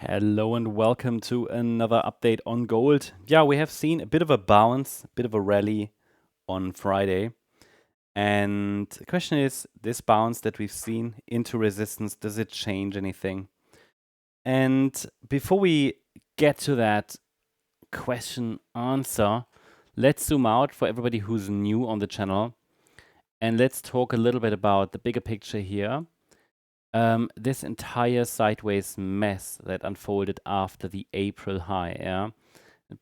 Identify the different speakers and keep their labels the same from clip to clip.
Speaker 1: Hello and welcome to another update on gold. Yeah, we have seen a bit of a bounce, a bit of a rally on Friday. And the question is, this bounce that we've seen into resistance, does it change anything? And before we get to that question answer, let's zoom out for everybody who's new on the channel. And let's talk a little bit about the bigger picture here. This entire sideways mess that unfolded after the April high, and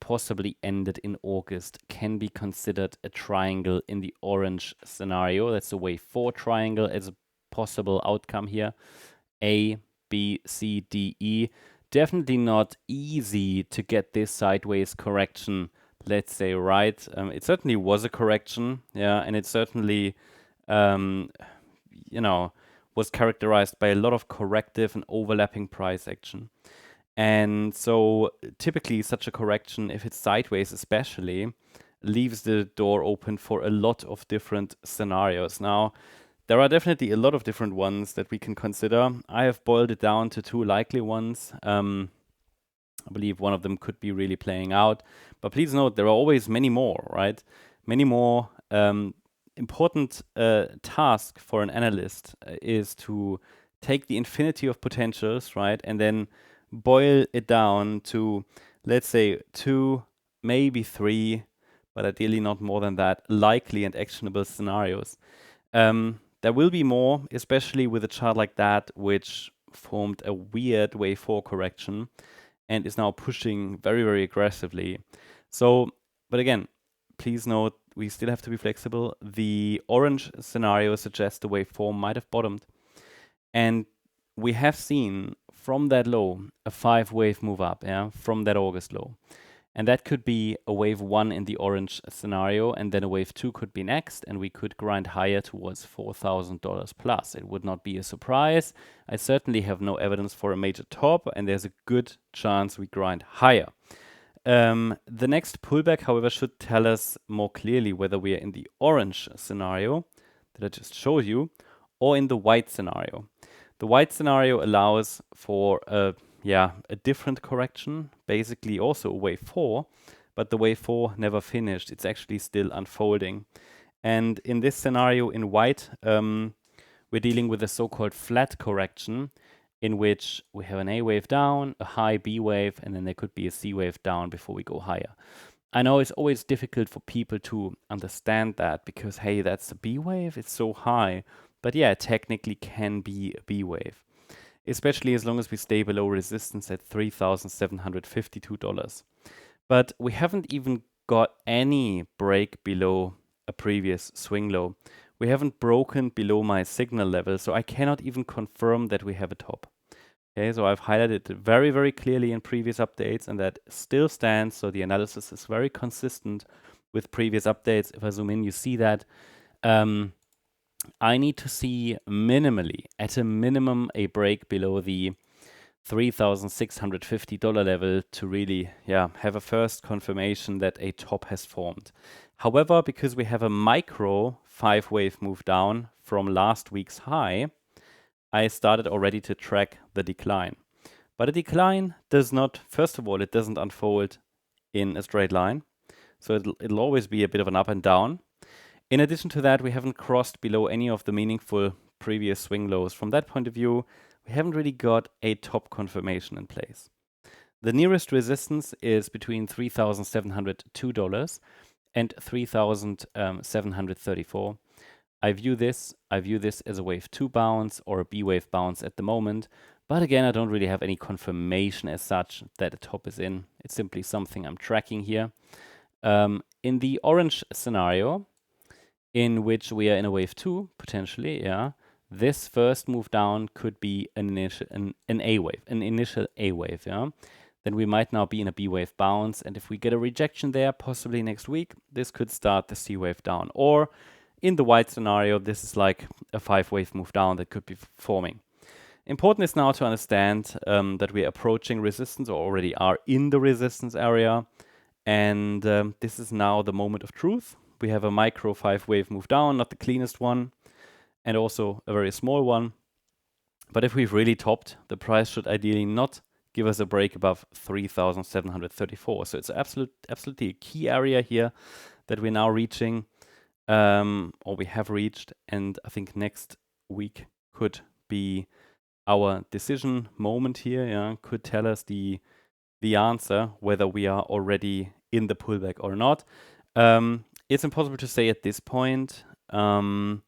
Speaker 1: possibly ended in August, can be considered a triangle in the orange scenario. That's a wave 4 triangle as a possible outcome here. A, B, C, D, E. Definitely not easy to get this sideways correction, let's say, right. It certainly was a correction, and it certainly, was characterized by a lot of corrective and overlapping price action. And so typically such a correction, if it's sideways especially, leaves the door open for a lot of different scenarios. Now, there are definitely a lot of different ones that we can consider. I have boiled it down to two likely ones. I believe one of them could be really playing out. But please note, there are always many more, right? Many more. Important task for an analyst is to take the infinity of potentials, right, and then boil it down to, let's say, 2, maybe 3, but ideally not more than that, likely and actionable scenarios. There will be more, especially with a chart like that, which formed a weird wave 4 correction and is now pushing very, very aggressively. So, but again, please note, we still have to be flexible. The orange scenario suggests the wave 4 might have bottomed. And we have seen from that low a 5-wave move up, from that August low. And that could be a wave 1 in the orange scenario, and then a wave 2 could be next, and we could grind higher towards $4,000 plus. It would not be a surprise. I certainly have no evidence for a major top, and there's a good chance we grind higher. The next pullback, however, should tell us more clearly whether we are in the orange scenario that I just showed you or in the white scenario. The white scenario allows for a different correction, basically also a wave 4, but the wave 4 never finished. It's actually still unfolding. And in this scenario in white, we're dealing with a so-called flat correction, in which we have an A wave down, a high B wave, and then there could be a C wave down before we go higher. I know it's always difficult for people to understand that because, hey, that's a B wave, it's so high. But yeah, it technically can be a B wave, especially as long as we stay below resistance at $3,752. But we haven't even got any break below a previous swing low. We haven't broken below my signal level, so I cannot even confirm that we have a top. Okay, so I've highlighted it very, very clearly in previous updates, and that still stands. So the analysis is very consistent with previous updates. If I zoom in, you see that. I need to see minimally, at a minimum, a break below the $3,650 level to really have a first confirmation that a top has formed. However, because we have a micro 5-wave move down from last week's high, I started already to track the decline. But a decline does not, first of all, it doesn't unfold in a straight line. So it'll always be a bit of an up and down. In addition to that, we haven't crossed below any of the meaningful previous swing lows. From that point of view, we haven't really got a top confirmation in place. The nearest resistance is between $3,702 and $3,734. I view this as a wave 2 bounce or a B wave bounce at the moment. But again, I don't really have any confirmation as such that a top is in. It's simply something I'm tracking here. In the orange scenario, in which we are in a wave 2, potentially, this first move down could be an initial A wave, Then we might now be in a B wave bounce, and if we get a rejection there, possibly next week, this could start the C wave down. Or in the white scenario, this is like a 5-wave move down that could be forming. Important is now to understand that we are approaching resistance or already are in the resistance area. And this is now the moment of truth. We have a micro 5-wave move down, not the cleanest one, and also a very small one. But if we've really topped, the price should ideally not give us a break above 3,734. So it's absolutely a key area here that we're now reaching, or we have reached, and I think next week could be our decision moment here. Yeah, could tell us the answer whether we are already in the pullback or not. It's impossible to say at this point. That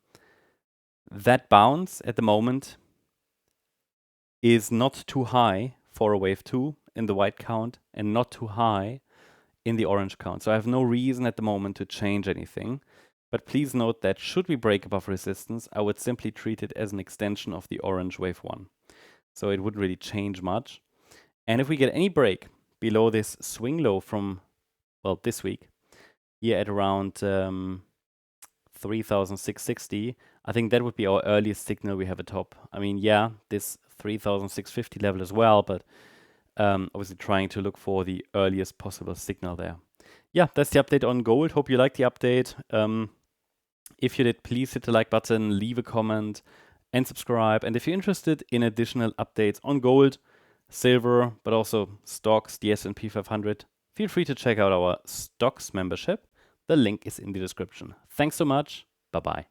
Speaker 1: bounce at the moment is not too high for a wave 2 in the white count and not too high in the orange count. So I have no reason at the moment to change anything. But please note that should we break above resistance, I would simply treat it as an extension of the orange wave 1. So it wouldn't really change much. And if we get any break below this swing low from, well, this week, here at around 3,660, I think that would be our earliest signal we have atop. I mean, yeah, this 3,650 level as well, but obviously trying to look for the earliest possible signal there. Yeah, that's the update on gold. Hope you liked the update. If you did, please hit the like button, leave a comment, and subscribe. And if you're interested in additional updates on gold, silver, but also stocks, the S&P 500, feel free to check out our stocks membership. The link is in the description. Thanks so much. Bye-bye.